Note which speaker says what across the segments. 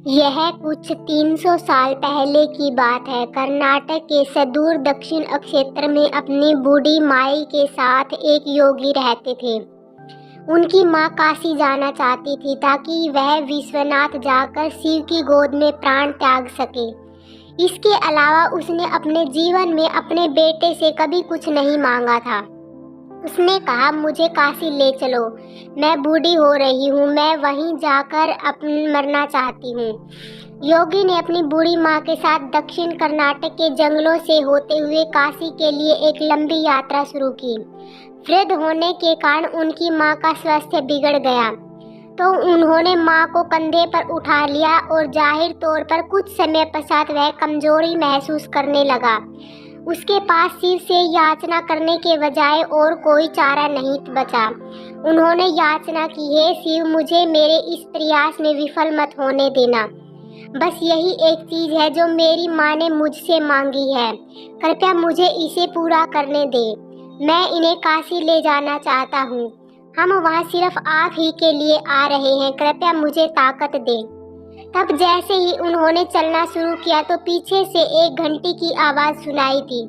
Speaker 1: यह कुछ 300 साल पहले की बात है। कर्नाटक के सुदूर दक्षिण क्षेत्र में अपनी बूढ़ी माई के साथ एक योगी रहते थे। उनकी माँ काशी जाना चाहती थी ताकि वह विश्वनाथ जाकर शिव की गोद में प्राण त्याग सके। इसके अलावा उसने अपने जीवन में अपने बेटे से कभी कुछ नहीं मांगा था। उसने कहा, मुझे काशी ले चलो, मैं बूढ़ी हो रही हूँ, मैं वहीं जाकर मरना चाहती हूँ। योगी ने अपनी बूढ़ी माँ के साथ दक्षिण कर्नाटक के जंगलों से होते हुए काशी के लिए एक लंबी यात्रा शुरू की। वृद्ध होने के कारण उनकी माँ का स्वास्थ्य बिगड़ गया, तो उन्होंने माँ को कंधे पर उठा लिया और जाहिर तौर पर कुछ समय पश्चात वह कमजोरी महसूस करने लगा। उसके पास शिव से याचना करने के बजाय और कोई चारा नहीं बचा। उन्होंने याचना की, हे शिव, मुझे मेरे इस प्रयास में विफल मत होने देना। बस यही एक चीज है जो मेरी माँ ने मुझसे मांगी है। कृपया मुझे इसे पूरा करने दे। मैं इन्हें काशी ले जाना चाहता हूँ। हम वहाँ सिर्फ आप ही के लिए आ रहे हैं। कृपया मुझे ताकत दे। तब जैसे ही उन्होंने चलना शुरू किया तो पीछे से एक घंटी की आवाज सुनाई थी,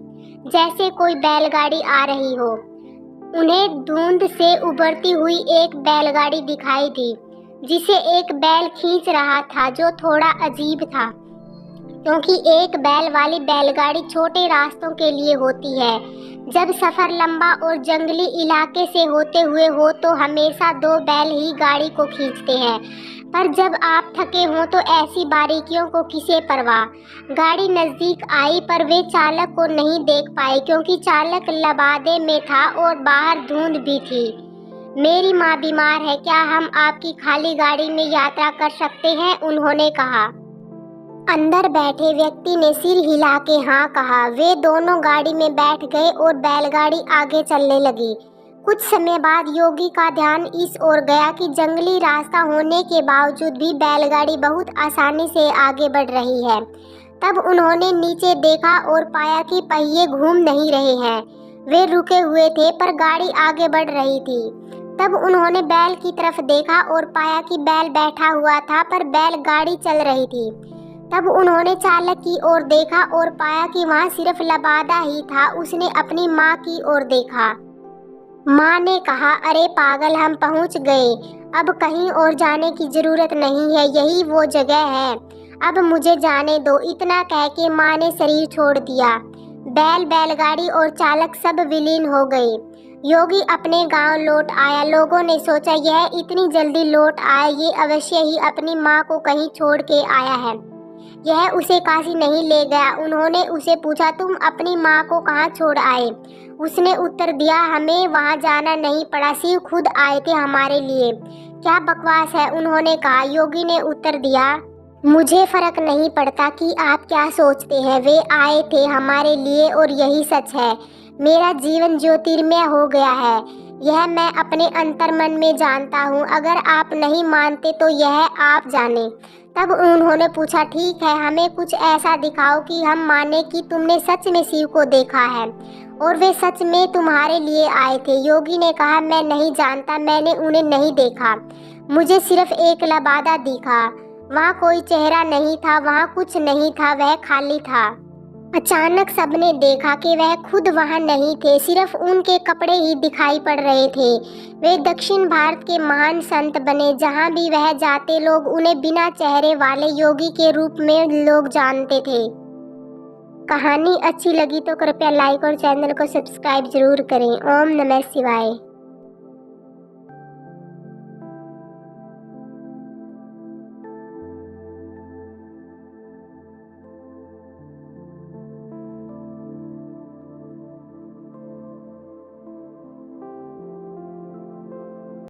Speaker 1: जैसे कोई बैलगाड़ी आ रही हो। उन्हें धुंध से उभरती हुई एक बैलगाड़ी दिखाई दी, जिसे एक बैल खींच रहा था, जो थोड़ा अजीब था, क्योंकि एक बैल वाली बैलगाड़ी छोटे रास्तों के लिए होती है। जब सफर लंबा और जंगली इलाके से होते हुए हो तो हमेशा दो बैल ही गाड़ी को खींचते हैं, पर जब आप थके हों तो ऐसी बारीकियों को किसे परवाह। गाड़ी नजदीक आई पर वे चालक को नहीं देख पाए, क्योंकि चालक लबादे में था और बाहर धुंध भी थी। मेरी माँ बीमार है, क्या हम आपकी खाली गाड़ी में यात्रा कर सकते हैं? उन्होंने कहा। अंदर बैठे व्यक्ति ने सिर हिला के हाँ कहा। वे दोनों गाड़ी में बैठ गए और बैलगाड़ी आगे चलने लगी। कुछ समय बाद योगी का ध्यान इस ओर गया कि जंगली रास्ता होने के बावजूद भी बैलगाड़ी बहुत आसानी से आगे बढ़ रही है। तब उन्होंने नीचे देखा और पाया कि पहिए घूम नहीं रहे हैं। वे रुके हुए थे, पर गाड़ी आगे बढ़ रही थी। तब उन्होंने बैल की तरफ देखा और पाया कि बैल बैठा हुआ था, पर बैलगाड़ी चल रही थी। तब उन्होंने चालक की ओर देखा और पाया कि वहाँ सिर्फ लबादा ही था। उसने अपनी माँ की ओर देखा। माँ ने कहा, अरे पागल, हम पहुँच गए, अब कहीं और जाने की जरूरत नहीं है, यही वो जगह है, अब मुझे जाने दो। इतना कह के माँ ने शरीर छोड़ दिया। बैलगाड़ी और चालक सब विलीन हो गए। योगी अपने गांव लौट आया। लोगों ने सोचा, यह इतनी जल्दी लौट आया, ये अवश्य ही अपनी माँ को कहीं छोड़ के आया है, यह उसे काशी नहीं ले गया। उन्होंने उसे पूछा, तुम अपनी माँ को कहाँ छोड़ आए? उसने उत्तर दिया, हमें वहाँ जाना नहीं पड़ा, शिव खुद आए थे हमारे लिए। क्या बकवास है? उन्होंने कहा। योगी ने उत्तर दिया, मुझे फर्क नहीं पड़ता कि आप क्या सोचते हैं, वे आए थे हमारे लिए और यही सच है। मेरा जीवन ज्योतिर्मय हो गया है, यह मैं अपने अंतर्मन में जानता हूँ। अगर आप नहीं मानते तो यह आप जाने। तब उन्होंने पूछा, ठीक है, हमें कुछ ऐसा दिखाओ कि हम माने कि तुमने सच में शिव को देखा है और वे सच में तुम्हारे लिए आए थे। योगी ने कहा, मैं नहीं जानता, मैंने उन्हें नहीं देखा, मुझे सिर्फ एक लबादा दिखा। वहाँ कोई चेहरा नहीं था, वहाँ कुछ नहीं था, वह खाली था। अचानक सबने देखा कि वह खुद वहाँ नहीं थे, सिर्फ उनके कपड़े ही दिखाई पड़ रहे थे। वे दक्षिण भारत के महान संत बने। जहाँ भी वह जाते लोग उन्हें बिना चेहरे वाले योगी के रूप में लोग जानते थे। कहानी अच्छी लगी तो कृपया लाइक और चैनल को सब्सक्राइब जरूर करें। ओम नमः शिवाय।